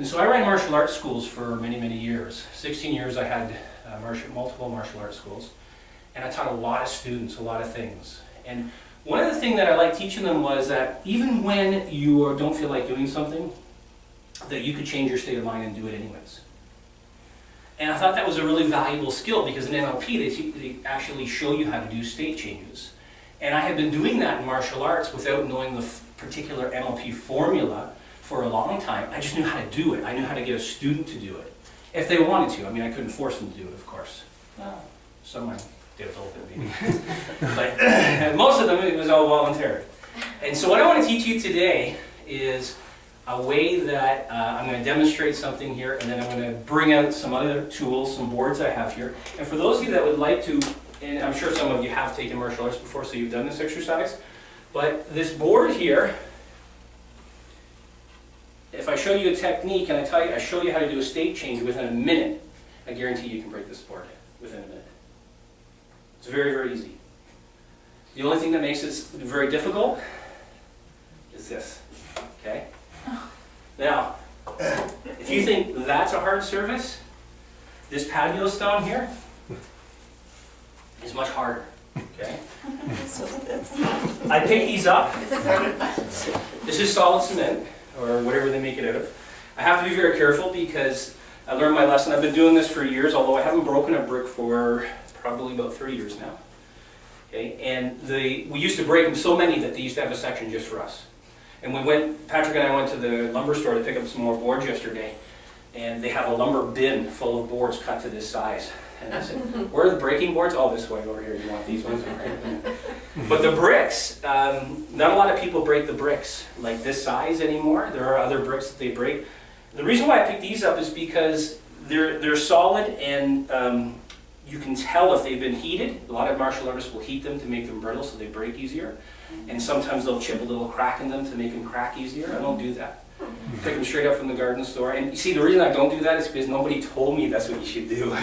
And so I ran martial arts schools for many, many years. 16 years I had multiple martial arts schools. And I taught a lot of students, a lot of things. And one of the things that I liked teaching them was that even when you don't feel like doing something, that you could change your state of mind and do it anyways. And I thought that was a really valuable skill because in NLP they actually show you how to do state changes. And I had been doing that in martial arts without knowing the particular NLP formula for a long time. I just knew how to do it. I knew how to get a student to do it. If they wanted to. I mean, I couldn't force them to do it, of course. Well, some I did a little bit maybe. But most of them, it was all voluntary. And so what I want to teach you today is a way that I'm going to demonstrate something here, and then I'm going to bring out some other tools, some boards I have here. And for those of you that would like to, and I'm sure some of you have taken martial arts before, so you've done this exercise, but this board here, if I show you a technique and I show you how to do a state change within a minute, I guarantee you can break this board within a minute. It's very, very easy. The only thing that makes it very difficult is this, okay? Now, if you think that's a hard surface, this patio stone here is much harder, okay? I pick these up. This is solid cement, or whatever they make it out of. I have to be very careful because I learned my lesson. I've been doing this for years, although I haven't broken a brick for probably about 30 years now. Okay, and we used to break them so many that they used to have a section just for us. And Patrick and I went to the lumber store to pick up some more boards yesterday, and they have a lumber bin full of boards cut to this size. And I said, where are the breaking boards? Oh, this way over here, you want these ones? But the bricks, not a lot of people break the bricks like this size anymore. There are other bricks that they break. The reason why I picked these up is because they're solid, and you can tell if they've been heated. A lot of martial artists will heat them to make them brittle so they break easier. And sometimes they'll chip a little crack in them to make them crack easier. I don't do that. Pick them straight up from the garden store. And you see, the reason I don't do that is because nobody told me that's what you should do.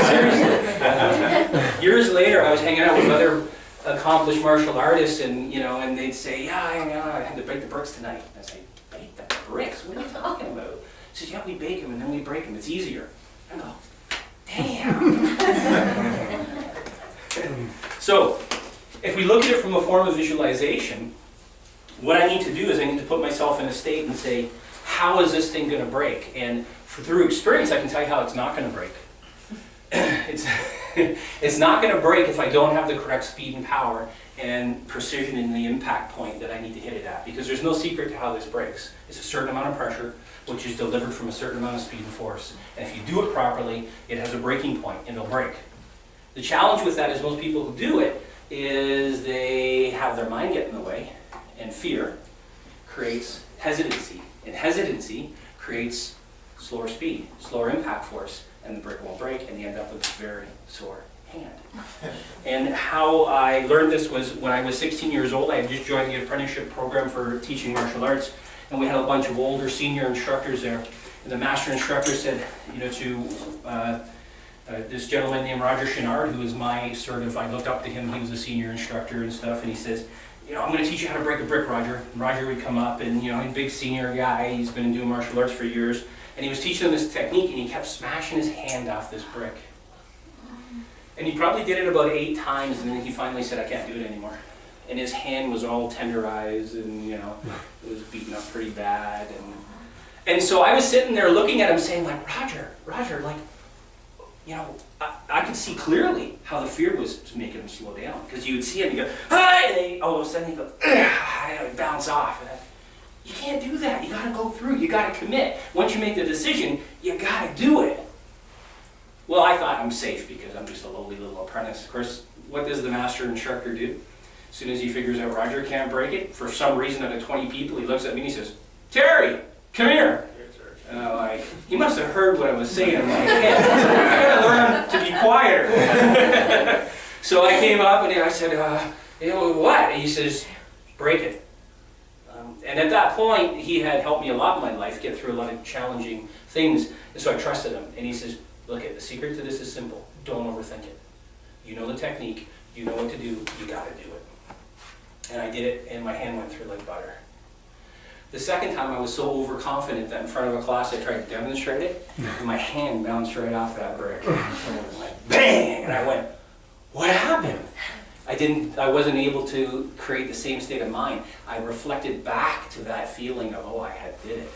Seriously. Years later, I was hanging out with other accomplished martial artists, and and they'd say, yeah, I had to break the bricks tonight. And I'd say, bake the bricks? What are you talking about? He says, yeah, we bake them and then we break them. It's easier. I go, damn. So, if we look at it from a form of visualization, what I need to do is I need to put myself in a state and say, how is this thing going to break? And through experience, I can tell you how it's not going to break. It's not going to break if I don't have the correct speed and power and precision in the impact point that I need to hit it at. Because there's no secret to how this breaks. It's a certain amount of pressure, which is delivered from a certain amount of speed and force. And if you do it properly, it has a breaking point, and it'll break. The challenge with that is most people who do it is they have their mind get in the way, and fear creates hesitancy. And hesitancy creates slower speed, slower impact force, and the brick won't break, and you end up with a very sore hand. And how I learned this was when I was 16 years old. I had just joined the apprenticeship program for teaching martial arts, and we had a bunch of older senior instructors there. And the master instructor said, to this gentleman named Roger Chenard, who was my I looked up to him, he was a senior instructor and stuff, and he says, I'm going to teach you how to break a brick, Roger. And Roger would come up, and he's a big senior guy, he's been doing martial arts for years, and he was teaching them this technique, and he kept smashing his hand off this brick. And he probably did it about 8 times, and then he finally said, I can't do it anymore. And his hand was all tenderized, and it was beaten up pretty bad. And so I was sitting there looking at him saying, like, Roger, like, I could see clearly how the fear was making him slow down. Because you would see him, and you go, hi! And then all of a sudden he'd go, and he'd bounce off. And you can't do that. You got to go through. You got to commit. Once you make the decision, you got to do it. Well, I thought I'm safe because I'm just a lowly little apprentice. Of course, what does the master instructor do? As soon as he figures out Roger can't break it, for some reason out of 20 people, he looks at me and he says, Terry, come here. And I'm like, he must have heard what I was saying. I'm like, I gotta learn to be quieter. So I came up and I said, what? And he says, break it. And at that point, he had helped me a lot in my life, get through a lot of challenging things. And so I trusted him. And he says, look, the secret to this is simple. Don't overthink it. You know the technique. You know what to do. You got to do it. And I did it, and my hand went through like butter. The second time I was so overconfident that in front of a class I tried to demonstrate it, and my hand bounced right off that brick. And it was like, bang! And I went, what happened? I wasn't able to create the same state of mind. I reflected back to that feeling of, oh, I had did it.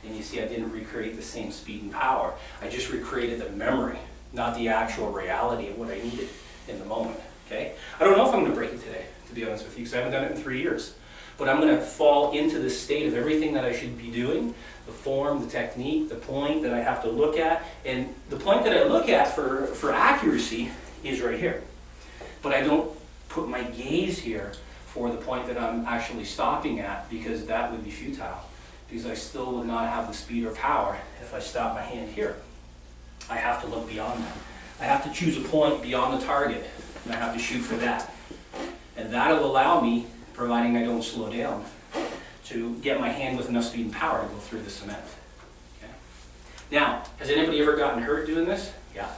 And you see, I didn't recreate the same speed and power. I just recreated the memory, not the actual reality of what I needed in the moment, okay? I don't know if I'm gonna break it today, to be honest with you, because I haven't done it in 3 years. But I'm gonna fall into this state of everything that I should be doing, the form, the technique, the point that I have to look at. And the point that I look at for accuracy is right here. But I don't put my gaze here for the point that I'm actually stopping at, because that would be futile. Because I still would not have the speed or power if I stop my hand here. I have to look beyond that. I have to choose a point beyond the target, and I have to shoot for that. And that'll allow me, providing I don't slow down, to get my hand with enough speed and power to go through the cement. Okay? Now, has anybody ever gotten hurt doing this? Yeah.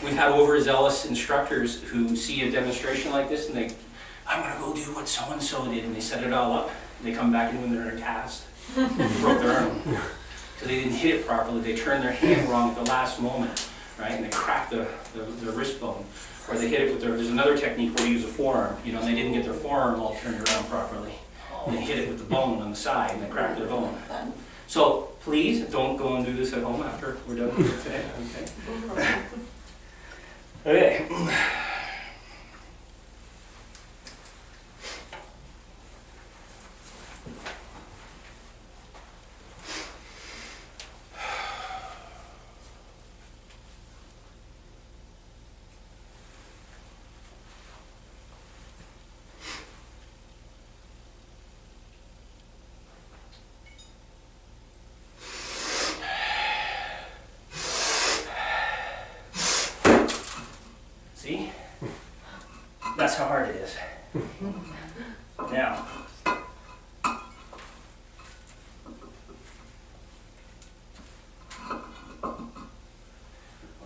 We've had overzealous instructors who see a demonstration like this and they, I'm gonna go do what so-and-so did, and they set it all up, and they come back in when they're in a cast. They broke their arm. Because they didn't hit it properly, they turned their hand wrong at the last moment, right? And they cracked the wrist bone. Or they hit it with there's another technique where you use a forearm, and they didn't get their forearm all turned around properly. And they hit it with the bone on the side, and they cracked their bone. So please, don't go and do this at home after we're done with it today, okay? Okay. See? That's how hard it is. Now, we're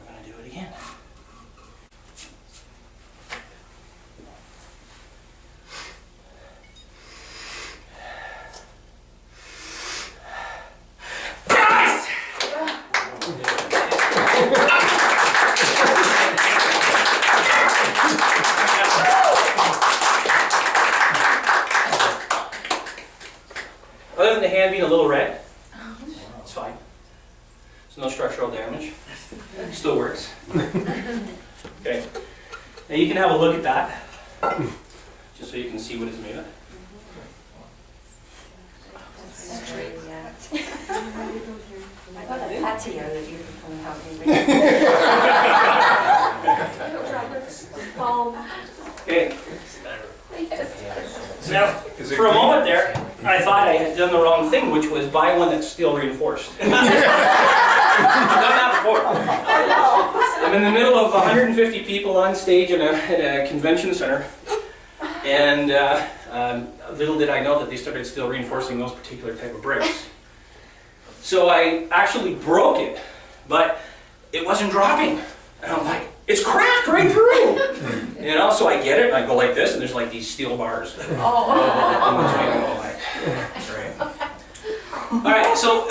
going to do it again. Yes! Other than the hand being a little red, it's fine. There's no structural damage. Still works. Okay. Now you can have a look at that, just so you can see what it's made of. I got a patio that you can come and help me with. Okay. Now, for a moment there, I thought I had done the wrong thing, which was buy one that's steel reinforced. I've done that before. I'm in the middle of 150 people on stage in a convention center, and little did I know that they started steel reinforcing those particular type of bricks. So I actually broke it, but it wasn't dropping. And I'm like, it's cracked right through. So I get it, and I go like this, and there's like these steel bars. Oh. That's right. All right, so,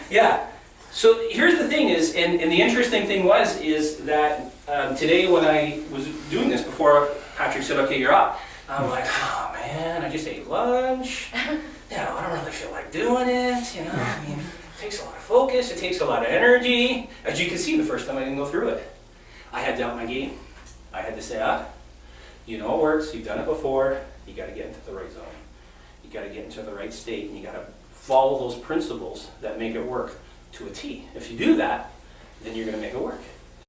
yeah. So here's the thing is, and the interesting thing is that today when I was doing this, before Patrick said, okay, you're up, I'm like, oh man, I just ate lunch. I don't really feel like doing it, I mean, it takes a lot of focus, it takes a lot of energy. As you can see, the first time I didn't go through it. I had to up my game. I had to say, you know it works, you've done it before, you gotta get into the right zone. You gotta get into the right state, and you gotta follow those principles that make it work to a T. If you do that, then you're gonna make it work.